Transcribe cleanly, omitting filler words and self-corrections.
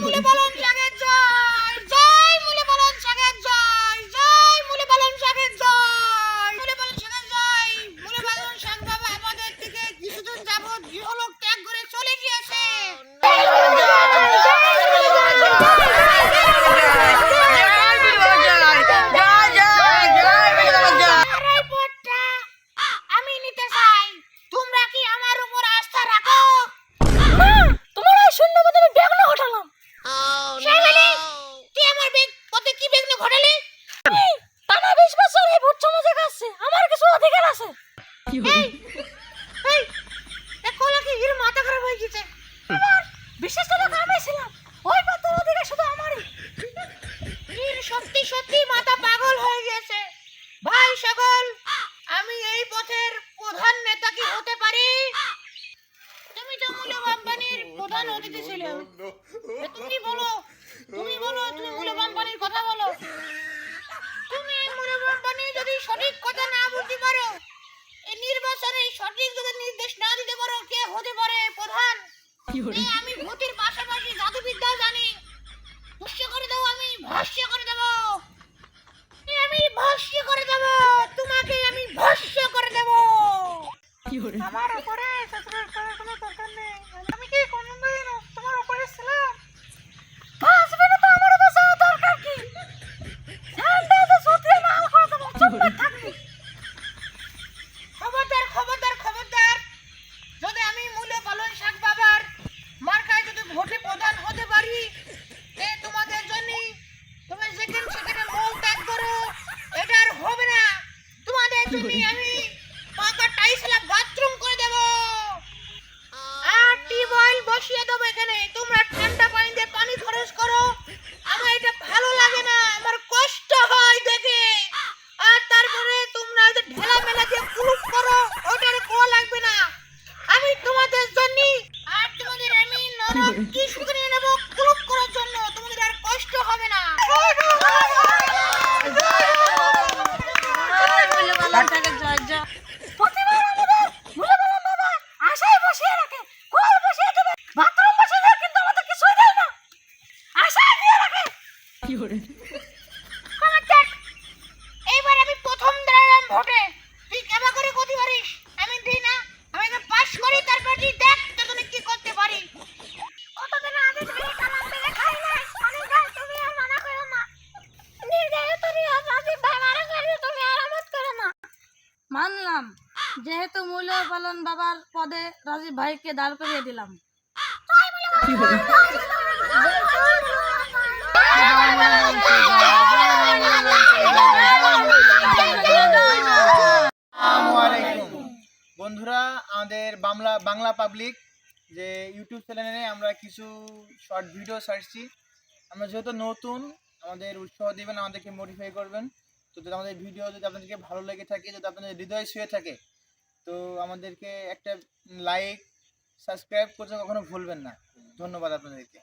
মূলে পালন শাকের জয়, জয় মূলে পালন শাকের জয়, জয় মূলে পালন শাকের জয়, মূলে পালন শাকের জয়। মূলে পালন শাক বাবা আমাদের থেকে কিছুদিন যাবত ইহলোক ত্যাগ করে চলে গিয়েছে। আমি নিতে চাই, তোমরা কি আমার উপর আস্থা রাখো? তোমার এই শূন্য মধ্যে আমি বিঘ্ন ঘটালাম। তুই আমার পথে কি বিঘ্ন ঘটালি? টানা 20 বছর এই ভোট সমাজে কাছে আমার কিছু অধিকার আছে। এই এই কলা কি এর মাথা খারাপ হয়ে গেছে? বিশেষ করে আমি ছিলাম ওই পথের অধিকার শুধু আমারই। এর সত্যি সত্যি মাথা পাগল হয়ে গেছে। ভাই সকল, আমি এই পথের প্রধান নেতা কি হতে পারি? তুমি তো মূল্য কোম্পানির প্রধান অতিথি ছিলে। তুমি বলো, তুমি মূল্য কোম্পানির কথা বলো। তুমি মূল্য কোম্পানি যদি সঠিক কথা না বলতে পারো, এই নির্বাচনে সঠিক যদি নির্দেশ না দিতে পারো, কে হতে পারে প্রধান? আমি ভূতের পাশাপাশি জাদুবিদ্যাও জানি। ভস্য করে দাও, আমি ভস্য করে দেব। আমি ভস্য করে দেব, তোমাকে আমি ভস্য করে দেব। আমার উপরে শত্রুর কোনো দরকার নেই। আমি কি কোনদিন তোমার উপরে ছিলাম? আসবে না তো আমার বাসা দরকার কি? ঠান্ডা তো সত্যি না করে দেব, চুপ থাকবি। খবরদার খবরদার খবরদার, যদি আমি মূল্য পালন শাক বাবার মার্কায় যদি ভোটে প্রধান হতে পারি, তোমাদের জন্য তুমি সেখানে মল ত্যাগ করো, এটা আর হবে না। তোমাদের জন্য আমি পাকা টাইসলা বাথরুম করে দেব, আর টিউবওয়েল বসিয়ে দেবো এখানে। তোমরা ঠান্ডা পানি দিয়ে পানি খরচ করো, আমার এটা ভালো লাগে না, আমার কষ্ট হয় দেখে। আর তারপরে তোমরা ওই যে ঢেলা মেলা দিয়ে কুলুপ করো, ওটার কোয়া লাগবে না। আমি তোমাদের জন্য আর তোমাদের আমি নরক কি শুকিয়ে নেব কুলুপ করার জন্য, তোমাদের আর কষ্ট হবে না। প্রতিবার আমাদের মূল্যবান বাবা আশায় বসিয়ে রাখে, কল বসিয়ে দেবে, বাথরুম বসিয়ে দেবে, কিন্তু আমাদের কিছুই দেয় না। আশায় দিয়ে রাখে। খবরদার, এইবার আমি প্রথম দাঁড়ালাম ভোটে, তুই কেমন করে করতে পারিস? আমি দিই না, আমি তো পাস করি, তারপর তুই দেখ তোকে কি করতে পারি। কতদিন আগে তুমি কালাম মেরে খাই নাই, অনেক গাল তুমি আর মানা করো না। নির্দয় তুমি আর রাজীব ভাই মানা করলে তুমি আর আমত করো না। মানলাম, যেহেতু মূল্য পালন বাবার পদে রাজীব ভাইকে দাঁড় করিয়ে দিলাম। বন্ধুরা, আমাদের বাংলা পাবলিক যে ইউটিউব চ্যানেলে আমরা কিছু শর্ট ভিডিও ছাড়ছি। আমরা যেহেতু নতুন, আমাদের উৎসাহ দিবেন, আমাদেরকে মোটিফাই করবেন। তো যদি আমাদের ভিডিও যদি আপনাদেরকে ভালো লেগে থাকে, যদি আপনাদের হৃদয় ছুঁয়ে থাকে, তো আমাদেরকে একটা লাইক সাবস্ক্রাইব করতে কখনো ভুলবেন না। ধন্যবাদ আপনাদেরকে।